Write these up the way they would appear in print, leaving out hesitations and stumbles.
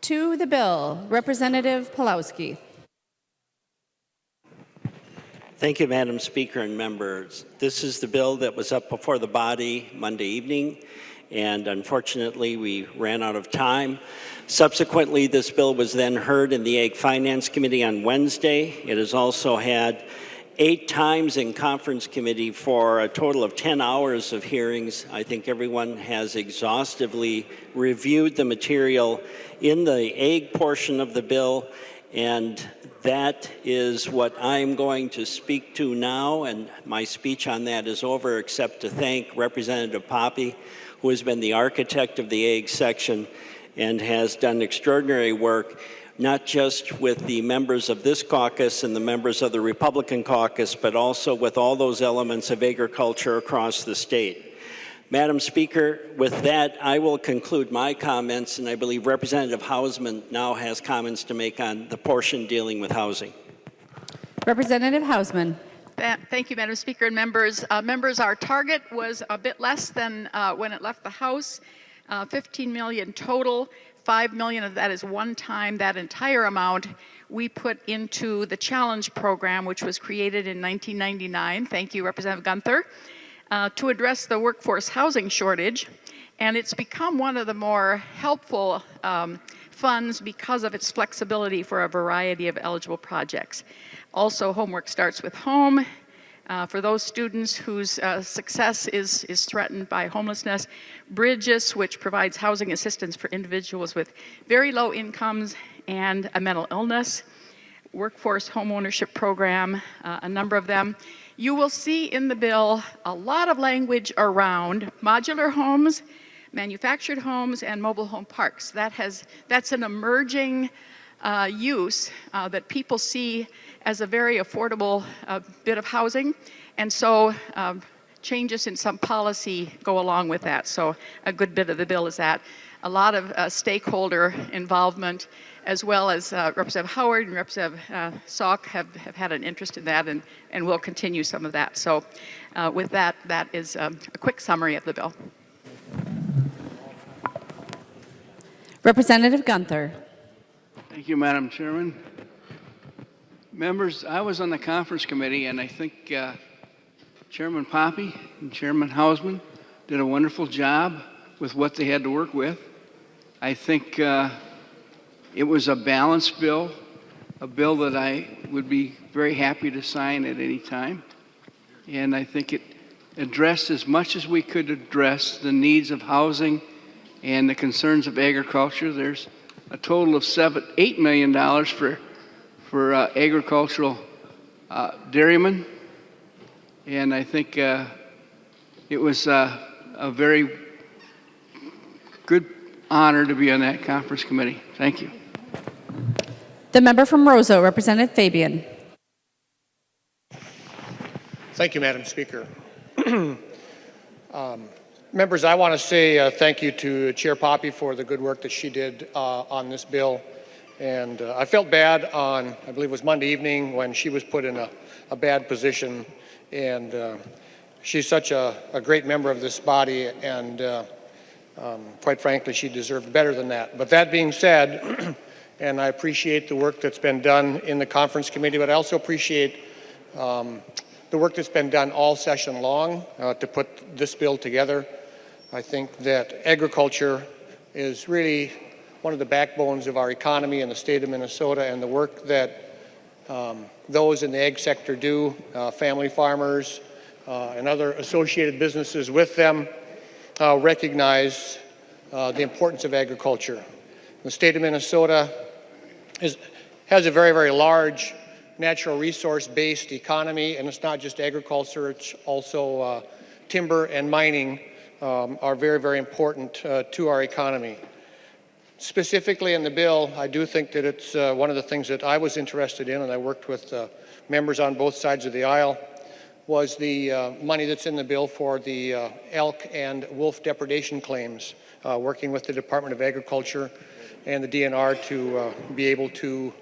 To the bill, Representative Pelowski. Thank you, Madam Speaker and members. This is the bill that was up before the body Monday evening, and unfortunately we ran out of time. Subsequently, this bill was then heard in the Ag Finance Committee on Wednesday. It has also had 8 times in conference committee for a total of 10 hours of hearings. I think everyone has exhaustively reviewed the material in the Ag portion of the bill, and that is what I'm going to speak to now, and my speech on that is over, except to thank Representative Poppe, who has been the architect of the Ag section and has done extraordinary work, not just with the members of this caucus and the members of the Republican caucus, but also with all those elements of agriculture across the state. Madam Speaker, with that, I will conclude my comments, and I believe Representative Hausman now has comments to make on the portion dealing with housing. Representative Hausman. Thank you, Madam Speaker and members. Members, our target was a bit less than when it left the House, 15 million total. 5 million of that is one time. That entire amount we put into the Challenge program, which was created in 1999. Thank you, Representative Gunther, to address the workforce housing shortage. And it's become one of the more helpful funds because of its flexibility for a variety of eligible projects. Also, Homework Starts with Home. For those students whose success is threatened by homelessness, Bridges, which provides housing assistance for individuals with very low incomes and a mental illness, Workforce Homeownership Program, a number of them. You will see in the bill a lot of language around modular homes, manufactured homes, and mobile home parks. That's an emerging use that people see as a very affordable bit of housing, and so changes in some policy go along with that. So a good bit of the bill is that. A lot of stakeholder involvement, as well as Representative Howard and Representative Salk have had an interest in that, and will continue some of that. So with that, that is a quick summary of the bill. Representative Gunther. Thank you, Madam Chairman. Members, I was on the conference committee, and I think Chairman Poppe and Chairman Hausman did a wonderful job with what they had to work with. I think it was a balanced bill, a bill that I would be very happy to sign at any time. And I think it addressed as much as we could address the needs of housing and the concerns of agriculture. There's a total of $8 million for agricultural dairymen, and I think it was a very good honor to be on that conference committee. Thank you. The member from Roseau, Representative Fabian. Thank you, Madam Speaker. Members, I want to say thank you to Chair Poppe for the good work that she did on this bill. And I felt bad on, I believe it was Monday evening, when she was put in a bad position. And she's such a great member of this body, and quite frankly, she deserved better than that. But that being said, and I appreciate the work that's been done in the conference committee, but I also appreciate the work that's been done all session long to put this bill together. I think that agriculture is really one of the backbones of our economy in the state of Minnesota, and the work that those in the ag sector do, family farmers and other associated businesses with them, recognize the importance of agriculture. The state of Minnesota has a very, very large natural resource-based economy, and it's not just agriculture, it's also timber and mining are very, very important to our economy. Specifically in the bill, I do think that it's one of the things that I was interested in, and I worked with members on both sides of the aisle, was the money that's in the bill for the elk and wolf depredation claims, working with the Department of Agriculture and the DNR to be able to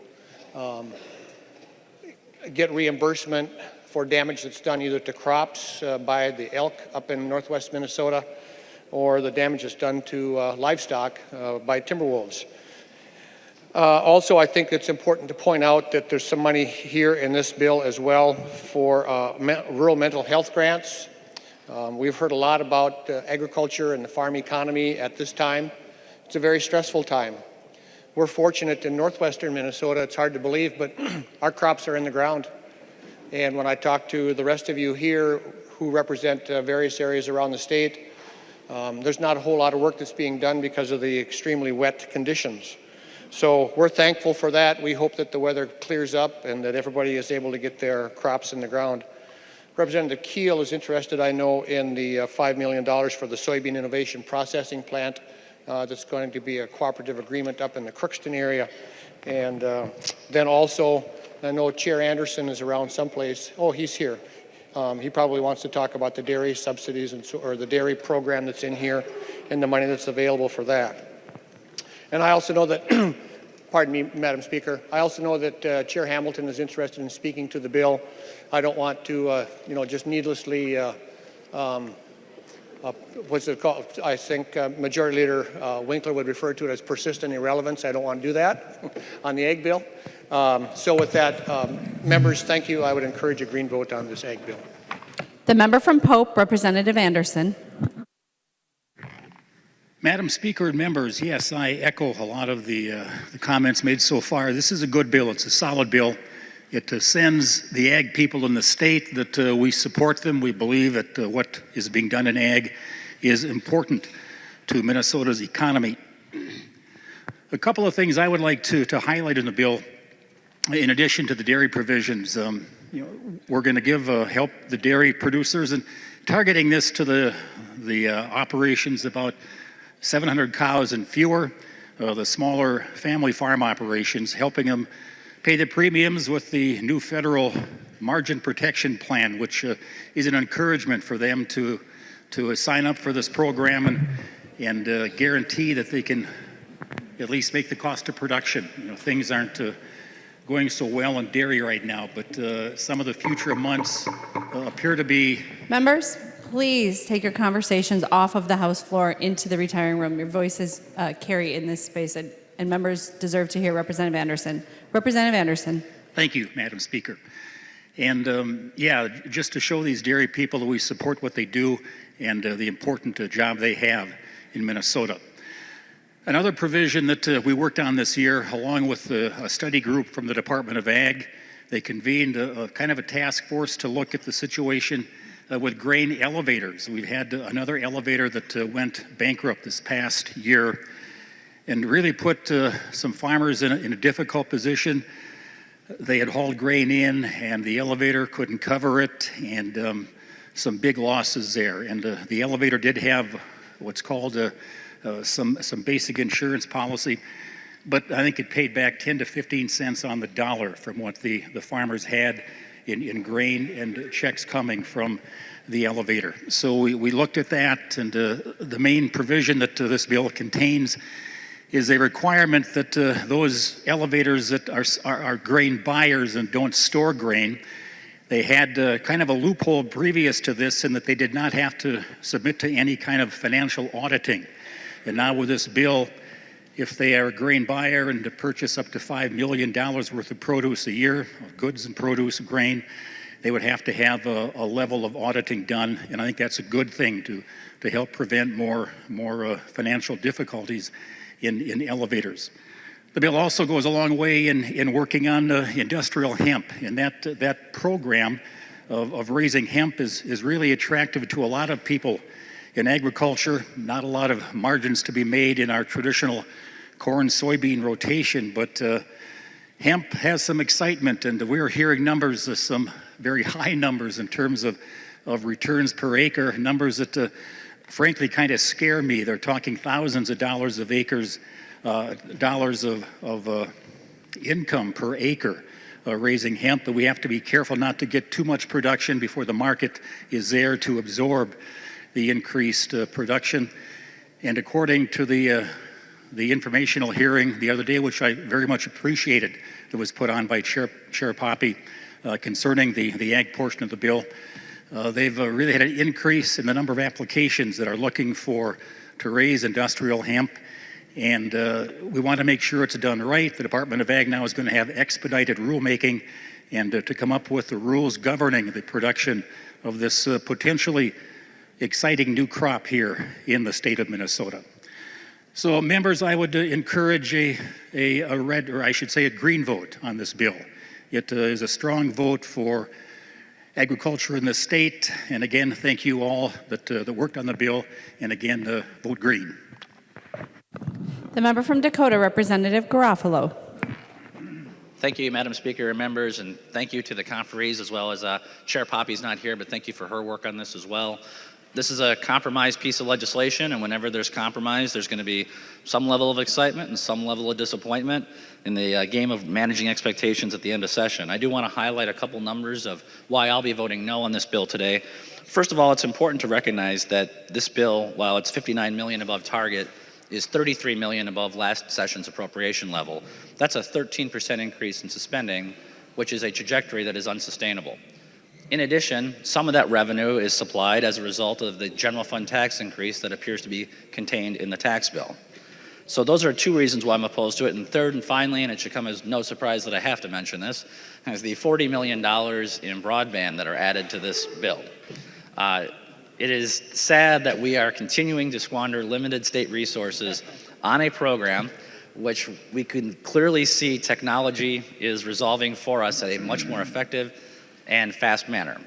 get reimbursement for damage that's done either to crops by the elk up in northwest Minnesota, or the damage that's done to livestock by timber wolves. Also, I think it's important to point out that there's some money here in this bill as well for rural mental health grants. We've heard a lot about agriculture and the farm economy at this time. It's a very stressful time. We're fortunate in northwestern Minnesota, it's hard to believe, but our crops are in the ground. And when I talk to the rest of you here who represent various areas around the state, there's not a whole lot of work that's being done because of the extremely wet conditions. So we're thankful for that. We hope that the weather clears up and that everybody is able to get their crops in the ground. Representative Keel is interested, I know, in the $5 million for the soybean innovation processing plant. That's going to be a cooperative agreement up in the Crookston area. And then also, I know Chair Anderson is around someplace. Oh, he's here. He probably wants to talk about the dairy subsidies or the dairy program that's in here and the money that's available for that. And I also know that, pardon me, Madam Speaker, I also know that Chair Hamilton is interested in speaking to the bill. I don't want to, just needlessly, what's it called? I think Majority Leader Winkler would refer to it as persistent irrelevance. I don't want to do that on the ag bill. So with that, members, thank you. I would encourage a green vote on this ag bill. The member from Pope, Representative Anderson. Madam Speaker and members, yes, I echo a lot of the comments made so far. This is a good bill. It's a solid bill. It sends the ag people in the state that we support them. We believe that what is being done in ag is important to Minnesota's economy. A couple of things I would like to highlight in the bill, in addition to the dairy provisions. We're going to give help the dairy producers, and targeting this to the operations about 700 cows and fewer, the smaller family farm operations, helping them pay the premiums with the new federal margin protection plan, which is an encouragement for them to sign up for this program and guarantee that they can at least make the cost of production. Things aren't going so well in dairy right now, but some of the future months appear to be. Members, please take your conversations off of the House floor into the retiring room. Your voices carry in this space, and members deserve to hear Representative Anderson. Representative Anderson. Thank you, Madam Speaker. And just to show these dairy people that we support what they do and the important job they have in Minnesota. Another provision that we worked on this year, along with a study group from the Department of Ag, they convened a kind of a task force to look at the situation with grain elevators. We've had another elevator that went bankrupt this past year and really put some farmers in a difficult position. They had hauled grain in and the elevator couldn't cover it, and some big losses there. And the elevator did have what's called some basic insurance policy, but I think it paid back 10 to 15 cents on the dollar from what the farmers had in grain and checks coming from the elevator. So we looked at that, and the main provision that this bill contains is a requirement that those elevators that are grain buyers and don't store grain, they had kind of a loophole previous to this in that they did not have to submit to any kind of financial auditing. And now with this bill, if they are a grain buyer and to purchase up to $5 million worth of produce a year, of goods and produce, grain, they would have to have a level of auditing done. And I think that's a good thing to help prevent more financial difficulties in elevators. The bill also goes a long way in working on industrial hemp, and that program of raising hemp is really attractive to a lot of people in agriculture. Not a lot of margins to be made in our traditional corn soybean rotation, but hemp has some excitement, and we're hearing numbers, some very high numbers in terms of returns per acre, numbers that frankly kind of scare me. They're talking thousands of dollars of acres, dollars of income per acre raising hemp, but we have to be careful not to get too much production before the market is there to absorb the increased production. And according to the informational hearing the other day, which I very much appreciated, that was put on by Chair Poppy concerning the ag portion of the bill, they've really had an increase in the number of applications that are looking to raise industrial hemp. And we want to make sure it's done right. The Department of Ag now is going to have expedited rulemaking and to come up with the rules governing the production of this potentially exciting new crop here in the state of Minnesota. So members, I would encourage a red, or I should say a green vote on this bill. It is a strong vote for agriculture in the state. And again, thank you all that worked on the bill. And again, vote green. The member from Dakota, Representative Garofalo. Thank you, Madam Speaker and members, and thank you to the conferees as well as Chair Poppy's not here, but thank you for her work on this as well. This is a compromise piece of legislation, and whenever there's compromise, there's going to be some level of excitement and some level of disappointment in the game of managing expectations at the end of session. I do want to highlight a couple numbers of why I'll be voting no on this bill today. First of all, it's important to recognize that this bill, while it's $59 million above target, is $33 million above last session's appropriation level. That's a 13% increase in spending, which is a trajectory that is unsustainable. In addition, some of that revenue is supplied as a result of the general fund tax increase that appears to be contained in the tax bill. So those are two reasons why I'm opposed to it. And third and finally, and it should come as no surprise that I have to mention this, is the $40 million in broadband that are added to this bill. It is sad that we are continuing to squander limited state resources on a program which we can clearly see technology is resolving for us at a much more effective and fast manner.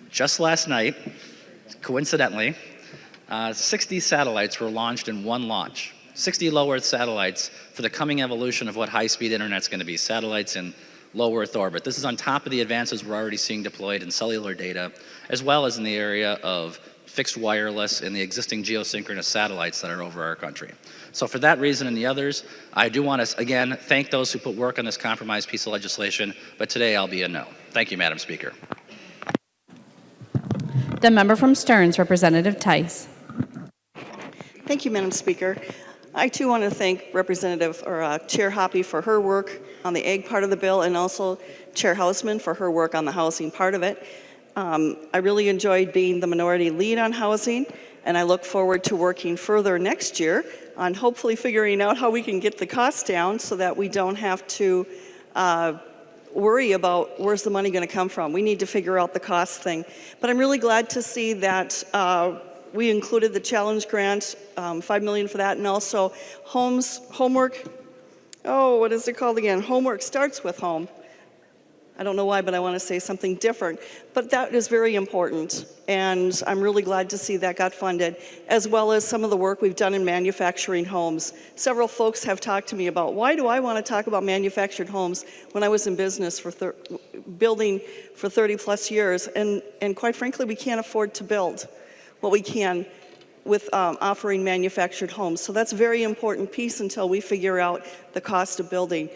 Just last night, coincidentally, 60 satellites were launched in one launch. 60 low Earth satellites for the coming evolution of what high-speed internet's going to be, satellites in low Earth orbit. This is on top of the advances we're already seeing deployed in cellular data, as well as in the area of fixed wireless and the existing geosynchronous satellites that are over our country. So for that reason and the others, I do want to, again, thank those who put work on this compromise piece of legislation, but today I'll be a no. Thank you, Madam Speaker. The member from Stearns, Representative Theis. Thank you, Madam Speaker. I too want to thank Representative Chair Hoppy for her work on the ag part of the bill, and also Chair Hausman for her work on the housing part of it. I really enjoyed being the minority lead on housing, and I look forward to working further next year on hopefully figuring out how we can get the costs down so that we don't have to worry about where's the money going to come from. We need to figure out the cost thing. But I'm really glad to see that we included the challenge grant, $5 million for that, and also homework. Oh, what is it called again? Homework starts with home. I don't know why, but I want to say something different. But that is very important, and I'm really glad to see that got funded, as well as some of the work we've done in manufacturing homes. Several folks have talked to me about, why do I want to talk about manufactured homes when I was in business for building for 30 plus years, and quite frankly, we can't afford to build what we can with offering manufactured homes. So that's a very important piece until we figure out the cost of building.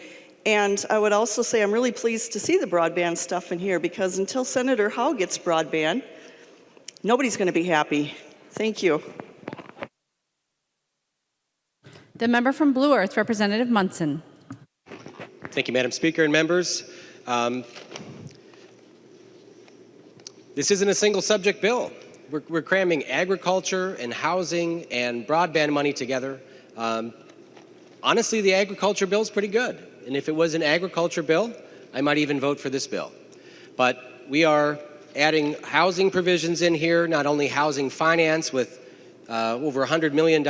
And I would also say I'm really pleased to see the broadband stuff in here, because until Senator Howe gets broadband, nobody's going to be happy. Thank you. The member from Blue Earth, Representative Munson. Thank you, Madam Speaker and members. This isn't a single subject bill. We're cramming agriculture and housing and broadband money together. Honestly, the agriculture bill is pretty good. And if it was an agriculture bill, I might even vote for this bill. But we are adding housing provisions in here, not only housing finance with over $100 million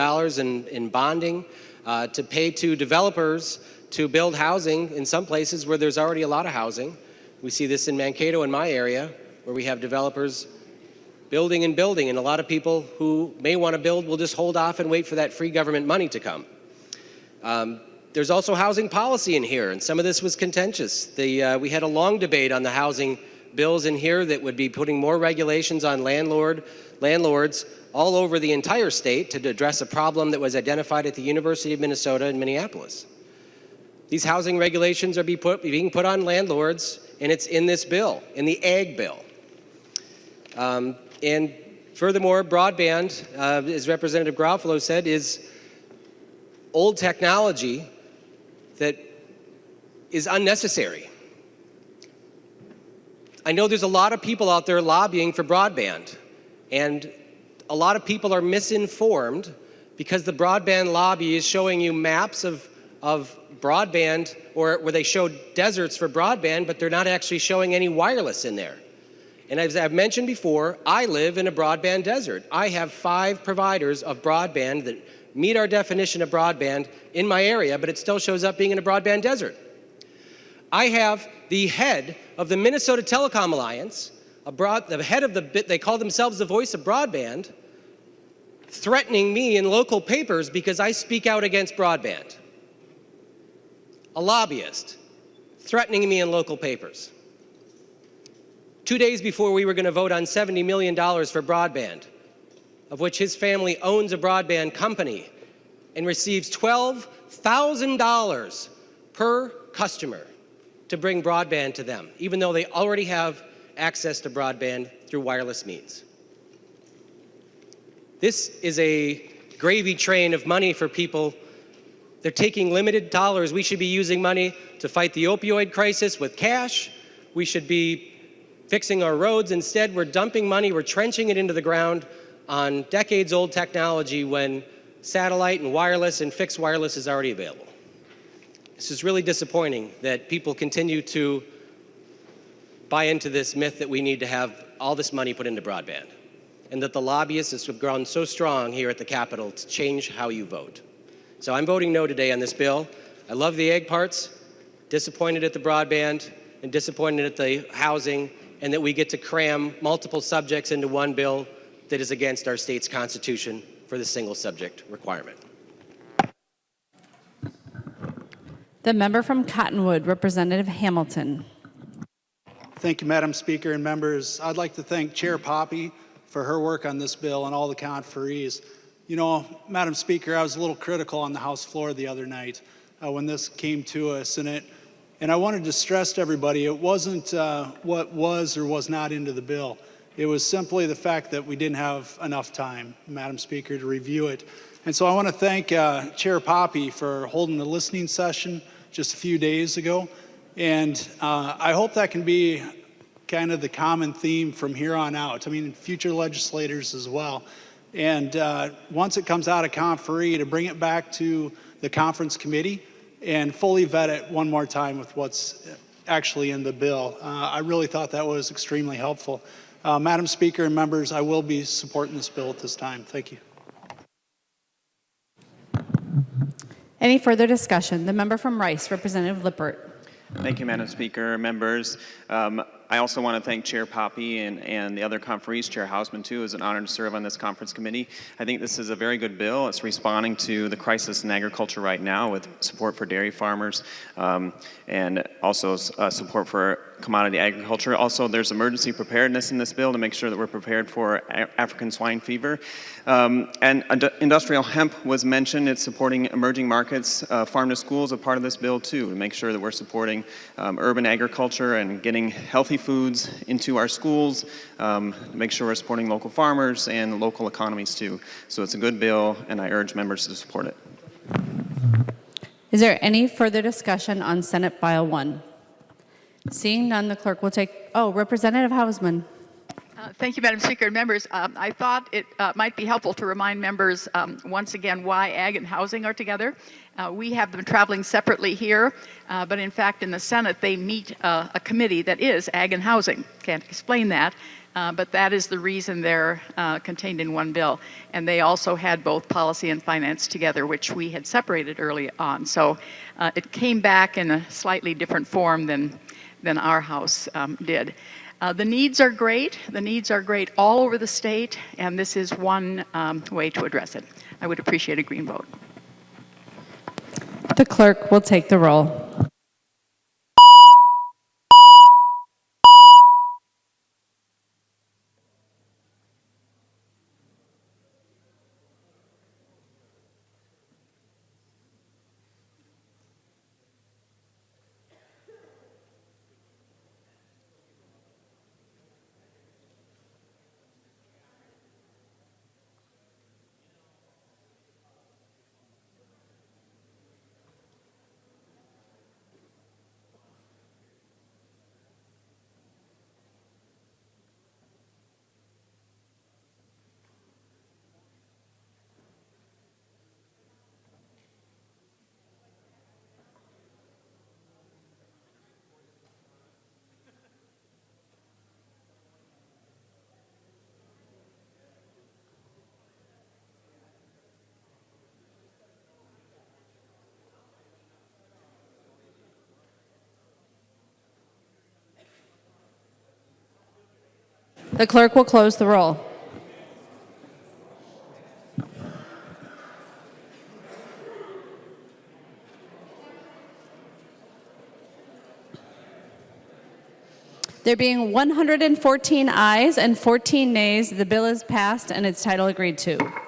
in bonding to pay to developers to build housing in some places where there's already a lot of housing. We see this in Mankato, in my area, where we have developers building and building, and a lot of people who may want to build will just hold off and wait for that free government money to come. There's also housing policy in here, and some of this was contentious. We had a long debate on the housing bills in here that would be putting more regulations on landlords all over the entire state to address a problem that was identified at the University of Minnesota in Minneapolis. These housing regulations are being put on landlords, and it's in this bill, in the ag bill. And furthermore, broadband, as Representative Garofalo said, is old technology that is unnecessary. I know there's a lot of people out there lobbying for broadband, and a lot of people are misinformed because the broadband lobby is showing you maps of broadband, or where they show deserts for broadband, but they're not actually showing any wireless in there. And as I've mentioned before, I live in a broadband desert. I have 5 providers of broadband that meet our definition of broadband in my area, but it still shows up being in a broadband desert. I have the head of the Minnesota Telecom Alliance, the head of they call themselves the voice of broadband, threatening me in local papers because I speak out against broadband. A lobbyist threatening me in local papers. 2 days before we were going to vote on $70 million for broadband, of which his family owns a broadband company and receives $12,000 per customer to bring broadband to them, even though they already have access to broadband through wireless means. This is a gravy train of money for people. They're taking limited dollars. We should be using money to fight the opioid crisis with cash. We should be fixing our roads. Instead, we're dumping money, we're trenching it into the ground on decades-old technology when satellite and wireless and fixed wireless is already available. This is really disappointing that people continue to buy into this myth that we need to have all this money put into broadband, and that the lobbyists have grown so strong here at the Capitol to change how you vote. So I'm voting no today on this bill. I love the egg parts, disappointed at the broadband, and disappointed at the housing, and that we get to cram multiple subjects into one bill that is against our state's constitution for the single subject requirement. The member from Cottonwood, Representative Hamilton. Thank you, Madam Speaker and members. I'd like to thank Chair Poppy for her work on this bill and all the conferees. You know, Madam Speaker, I was a little critical on the House floor the other night when this came to us, and I wanted to stress to everybody it wasn't what was or was not into the bill. It was simply the fact that we didn't have enough time, Madam Speaker, to review it. And so I want to thank Chair Poppy for holding the listening session just a few days ago. And I hope that can be kind of the common theme from here on out. I mean, future legislators as well. And once it comes out of conferee, to bring it back to the conference committee and fully vet it one more time with what's actually in the bill. I really thought that was extremely helpful. Madam Speaker and members, I will be supporting this bill at this time. Thank you. Any further discussion? The member from Rice, Representative Lippert. Thank you, Madam Speaker. Members, I also want to thank Chair Poppy and the other conferees, Chair Hausman too. It's an honor to serve on this conference committee. I think this is a very good bill. It's responding to the crisis in agriculture right now with support for dairy farmers and also support for commodity agriculture. Also, there's emergency preparedness in this bill to make sure that we're prepared for African swine fever. And industrial hemp was mentioned. It's supporting emerging markets. Farm to school is a part of this bill too, to make sure that we're supporting urban agriculture and getting healthy foods into our schools, to make sure we're supporting local farmers and local economies too. So it's a good bill, and I urge members to support it. Is there any further discussion on Senate File 1? Seeing none, the clerk will take, Representative Hausman. Thank you, Madam Speaker and members. I thought it might be helpful to remind members once again why ag and housing are together. We have them traveling separately here, but in fact in the Senate they meet a committee that is ag and housing. Can't explain that, but that is the reason they're contained in one bill. And they also had both policy and finance together, which we had separated early on. So it came back in a slightly different form than our House did. The needs are great. The needs are great all over the state, and this is one way to address it. I would appreciate a green vote. The clerk will take the roll. The clerk will close the roll. There being 114 ayes and 14 nays, the bill is passed and its title agreed to.